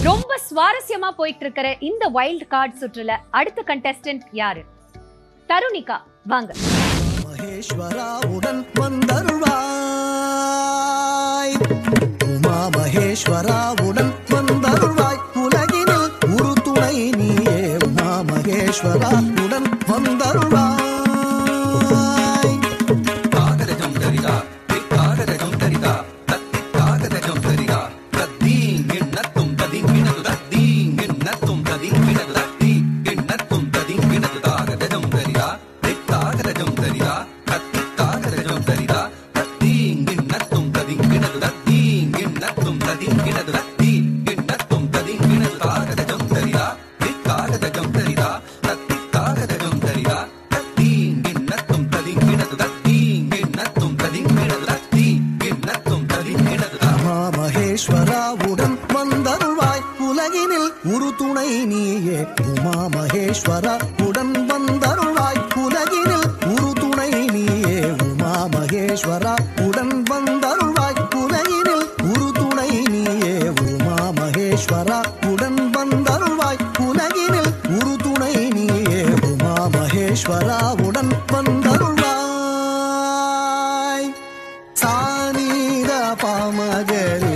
ரொம்ப சுவாரஸ்யமா போயிட்டு இருக்கிற இந்த வைல்ட் கார்டு சுற்றுல அடுத்த கண்டெஸ்டன்ட் யாரு? தருணிகா, வாங்க. மகேஸ்வராவுடன் வந்தருள்வாய், உமா மகேஸ்வராவுடன் வந்தருள்வாய், உலகினில் ஒரு துணை நீயே, உமா மகேஸ்வராவுடன் வந்தருள்வாய். மகேஸ்வராவுடன் வந்தருள்வாய், உலகினில் ஒரு துணை நீயே, உமா மகேஸ்வராவுடன் வந்தருள்வாய், உலகினில் ஒரு துணை நீயே, உமா மகேஸ்வராவுடன் வந்தருள்வாய், உலகினில் ஒரு துணை நீயே, உமா மகேஸ்வராவுடன் வந்தருள்வாய், உலகினில் ஒரு துணை நீயே, உமா மகேஸ்வராவுடன் வந்தருள்வாய். சானித பாமகரி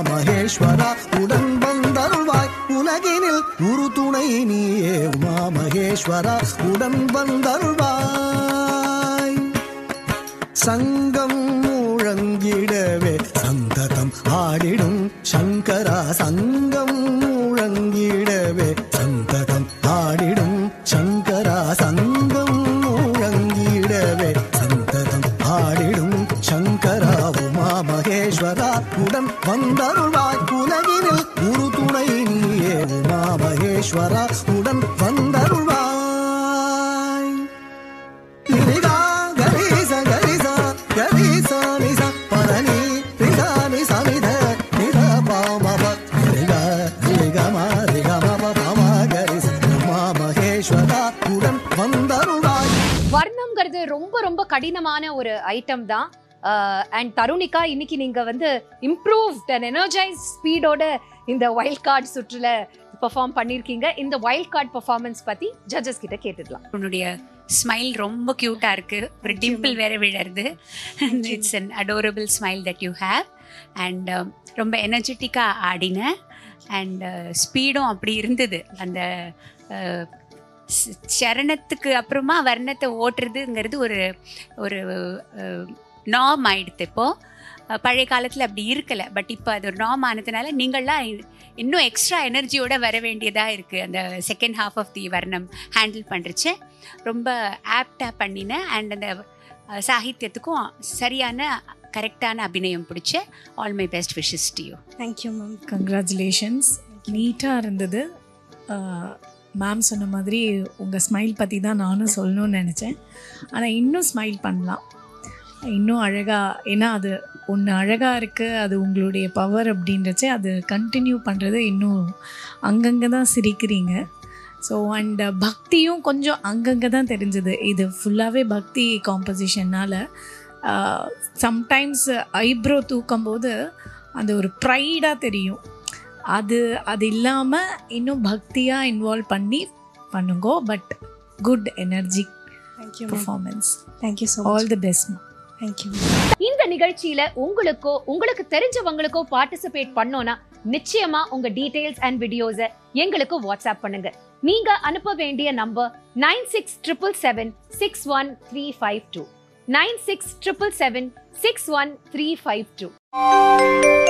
மகேஸ்வராவுடன் வந்தருள்வாய், உலகினில் ஒரு துணை நீயே, உமா மகேஸ்வராவுடன் வந்தருள்வாய். சங்கம் முழங்கிடவே சந்ததம் ஆடிடும் சங்கரா, சங்கம் முழங்கிடவே சந்ததம் ஆடிடும் சங்கரா, சங்கம் முழங்கிடவே சந்ததம் ஆடிடும் சங்கரா, உமா மகேஸ்வராவுடன் வந்தருள்வாய், உலகினில் ஒரு துணை நீயே, உமா மகேஸ்வராவுடன் வந்தருள்வாய். நிரிகா கரிச கரிச கரிச நிச பரணி ரிசா நிச நித நித பாமப நிரிகா நிரிகம ரிகம பாம கரிச, உமா மகேஸ்வராவுடன் வந்தருள்வாய். வர்ணம்ங்கிறது ரொம்ப ரொம்ப கடினமான ஒரு ஐட்டம் தான். அண்ட் தருணிகா, இன்னைக்கு நீங்க வந்து இம்ப்ரூவ்ட் அண்ட் எனர்ஜைஸ் ஸ்பீடோட இந்த வைல்ட் கார்டு சுற்றுல பெர்ஃபார்ம் பண்ணிருக்கீங்க. இந்த வைல்ட் கார்டு பெர்ஃபார்மன்ஸ் பத்தி ஜட்ஜஸ் கிட்ட கேட்டுடலாம். உன்னுடைய ஸ்மைல் ரொம்ப கியூட்டா இருக்கு, ஒரு டிம்பிள் வேற விழருது. It's an adorable smile that you have and ரொம்ப எனர்ஜெட்டிக்கா ஆடின அண்ட் ஸ்பீடும் அப்படி இருந்தது. அந்த சரணத்துக்கு அப்புறமா வர்ணத்தை ஓட்டுறதுங்கிறது ஒரு ஒரு நார்ம் ஆயிடுது. இப்போது பழைய காலத்தில் அப்படி இருக்கலை, பட் இப்போ அது ஒரு நார்ம் ஆனதுனால நீங்கள்லாம் இன்னும் எக்ஸ்ட்ரா எனர்ஜியோடு வர வேண்டியதாக இருக்குது. அந்த செகண்ட் ஹாஃப் ஆஃப் தி வர்ணம் ஹேண்டில் பண்ணுறச்சு ரொம்ப ஆப்டாக பண்ணினேன். அண்ட் அந்த சாகித்யத்துக்கும் சரியான கரெக்டான அபிநயம் பிடிச்ச. All my best wishes to you. Thank you ma'am. Congratulations. நீட்டாக இருந்தது. மேம் சொன்ன மாதிரி உங்கள் ஸ்மைல் பற்றி தான் நானும் சொல்லணும்னு நினச்சேன். ஆனால் இன்னும் ஸ்மைல் பண்ணலாம், இன்னும் அழகாக. ஏன்னா அது ஒன்று அழகாக இருக்குது, அது உங்களுடைய பவர் அப்படின்றச்சே அது கண்டினியூ பண்ணுறது இன்னும் அங்கங்கே தான் சிரிக்கிறீங்க. ஸோ அண்ட் பக்தியும் கொஞ்சம் அங்கங்கே தான் தெரிஞ்சுது. இது ஃபுல்லாகவே பக்தி காம்போசிஷன்னால் சம்டைம்ஸ் ஐப்ரோ தூக்கும்போது அந்த ஒரு ப்ரைடாக தெரியும். அது இல்லாமல் இன்னும் பக்தியாக இன்வால்வ் பண்ணி பண்ணுங்கோ. But good energy performance. Thank you so much. All the best. Thank you. இந்த நிகழ்ச்சியில உங்களுக்கு தெரிஞ்சவங்களுக்கோ பார்ட்டிசிபேட் பண்ணோம்னா நிச்சயமா உங்க டீடைல்ஸ் அண்ட் வீடியோஸை எங்களுக்கு வாட்ஸ்அப் பண்ணுங்க. நீங்க அனுப்ப வேண்டிய நம்பர் 9677761352 9677761352.